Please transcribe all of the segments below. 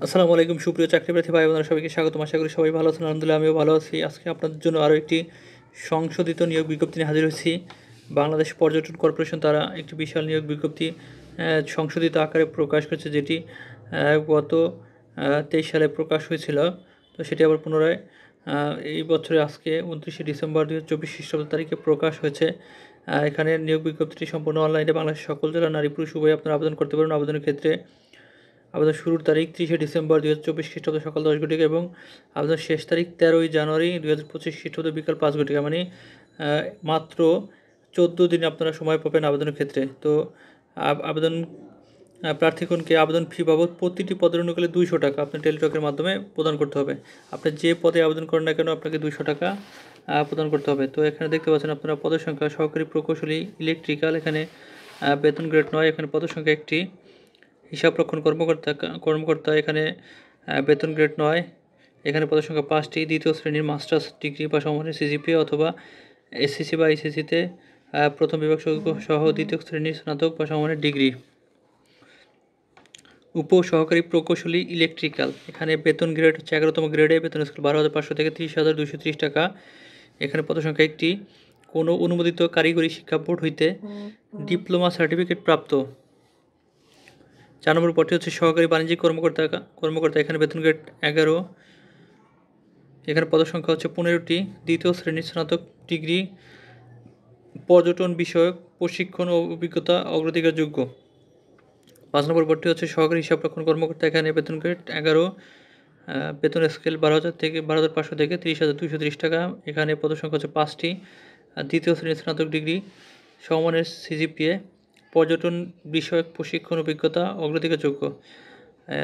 আসসালামু আলাইকুম সুপ্রিয় চাকরিপ্রার্থী ভাই বোনেরা, সবাইকে স্বাগতম। আশা করি সবাই ভালো আছেন। আলহামদুলিল্লাহ আমিও ভালো আছি। আজকে আপনাদের জন্য আরও একটি সংশোধিত নিয়োগ বিজ্ঞপ্তি নিয়ে হাজির হয়েছি। বাংলাদেশ পর্যটন কর্পোরেশন তারা একটি বিশাল নিয়োগ বিজ্ঞপ্তি সংশোধিত আকারে প্রকাশ করেছে, যেটি গত 23 সালে প্রকাশ হয়েছিল। তো সেটি আবার পুনরায় এই বছরে আজকে 29শে ডিসেম্বর 2024 খ্রিস্টাব্দ তারিখে প্রকাশ হয়েছে। এখানে নিয়োগ বিজ্ঞপ্তিটি সম্পূর্ণ অনলাইনে বাংলাদেশের সকল জেলা নারী পুরুষ উভয় আপনারা আবেদন করতে পারেন। আবেদনের ক্ষেত্রে আবেদন শুরুর তারিখ 30শে ডিসেম্বর 2024 খ্রিস্টাব্দ সকাল 10 ঘটিকা এবং আবেদন শেষ তারিখ 13ই জানুয়ারি 2025 খ্রিস্টাব্দ বিকাল 5 ঘটিকা, মানে মাত্র 14 দিন আপনারা সময় পাবেন আবেদনের ক্ষেত্রে। তো আবেদন প্রার্থীগণকে আবেদন ফি বাবদ প্রতিটি পদের অনুকূলে 200 টাকা আপনার টেলিটকের মাধ্যমে প্রদান করতে হবে। আপনি যে পদে আবেদন করেন না কেন আপনাকে 200 টাকা প্রদান করতে হবে। তো এখানে দেখতে পাচ্ছেন আপনারা পদের সংখ্যা সহকারী প্রকৌশলী ইলেকট্রিক্যাল, এখানে বেতন গ্রেড 9, এখানে পদের সংখ্যা একটি। হিসাবরক্ষণ কর্মকর্তা এখানে বেতন গ্রেড 9, এখানে পদের সংখ্যা 5টি। দ্বিতীয় শ্রেণীর মাস্টার্স ডিগ্রি বা সমমানের সিজিপিএ অথবা এসএসসি বা এইচএসসিতে প্রথম বিভাগ সহ দ্বিতীয় শ্রেণীর স্নাতক বা সমমানের ডিগ্রি। উপ সহকারী প্রকৌশলী ইলেকট্রিক্যাল, এখানে বেতন গ্রেড হচ্ছে 11তম গ্রেডে, বেতন স্কেল 12,500 থেকে 30,230 টাকা। এখানে পদ সংখ্যা একটি। কোনো অনুমোদিত কারিগরি শিক্ষা বোর্ড হইতে ডিপ্লোমা সার্টিফিকেট প্রাপ্ত। 4 নম্বর পদটি হচ্ছে সহকারী বাণিজ্যিক কর্মকর্তা, এখানে বেতন গ্রেড 11, এখানে পদের সংখ্যা হচ্ছে 15টি। দ্বিতীয় শ্রেণীর স্নাতক ডিগ্রি, পর্যটন বিষয়ক প্রশিক্ষণ ও অভিজ্ঞতা অগ্রাধিকারযোগ্য। 5 নম্বর পদটি হচ্ছে সহকারী হিসাবরক্ষণ কর্মকর্তা, এখানে বেতন গ্রেড 11, বেতন স্কেল 12,000 থেকে 12,500 থেকে 30,230 টাকা। এখানে পদের সংখ্যা হচ্ছে 5টি। দ্বিতীয় শ্রেণীর স্নাতক ডিগ্রি, সমমানের সিজিপিএ, পর্যটন বিষয়ক প্রশিক্ষণ অভিজ্ঞতা অগ্রাধিকারযোগ্য।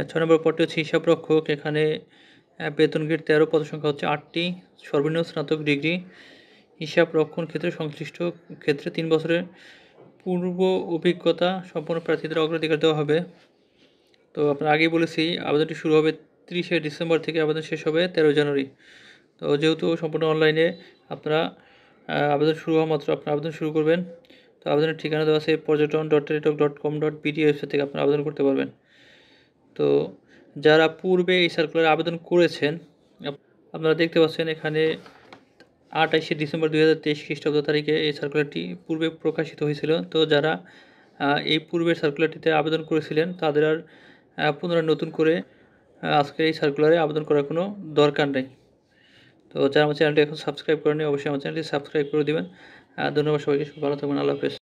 6 নম্বর পদটি হচ্ছে হিসাবরক্ষক, এখানে বেতন গ্রেড 13, পদের সংখ্যা হচ্ছে 8টি। সর্বনিম্ন স্নাতক ডিগ্রি, হিসাব রক্ষণ ক্ষেত্রে সংশ্লিষ্ট ক্ষেত্রে 3 বছরের পূর্ব অভিজ্ঞতা সম্পন্ন প্রার্থীদের অগ্রাধিকার দেওয়া হবে। তো আপনার আগেই বলেছি আবেদনটি শুরু হবে 30শে ডিসেম্বর থেকে, আবেদন শেষ হবে 13 জানুয়ারি। তো যেহেতু সম্পূর্ণ অনলাইনে আপনারা আবেদন শুরু হওয়া মাত্র আপনারা আবেদন শুরু করবেন। তো আবেদনের ঠিকানা দেওয়া আছে porjoton.teletalk.com.bd ওয়েবসাইট থেকে আপনারা আবেদন করতে পারবেন। তো যারা পূর্বে এই সার্কুলারে আবেদন করেছেন আপনারা দেখতে পাচ্ছেন এখানে 28শে ডিসেম্বর 2023 খ্রিস্টাব্দ তারিখে এই সার্কুলারটি পূর্বে প্রকাশিত হয়েছিল। তো যারা এই পূর্বের সার্কুলারটিতে আবেদন করেছিলেন তাদের আর পুনরায় নতুন করে আজকের এই সার্কুলারে আবেদন করার কোনো দরকার নেই। তো যারা আমার চ্যানেলটি এখন সাবস্ক্রাইব করেনি অবশ্যই আমার চ্যানেলটি সাবস্ক্রাইব করে দেবেন। ধন্যবাদ সবাইকে, ভালো থাকবেন, আল্লাহ হাফেজ।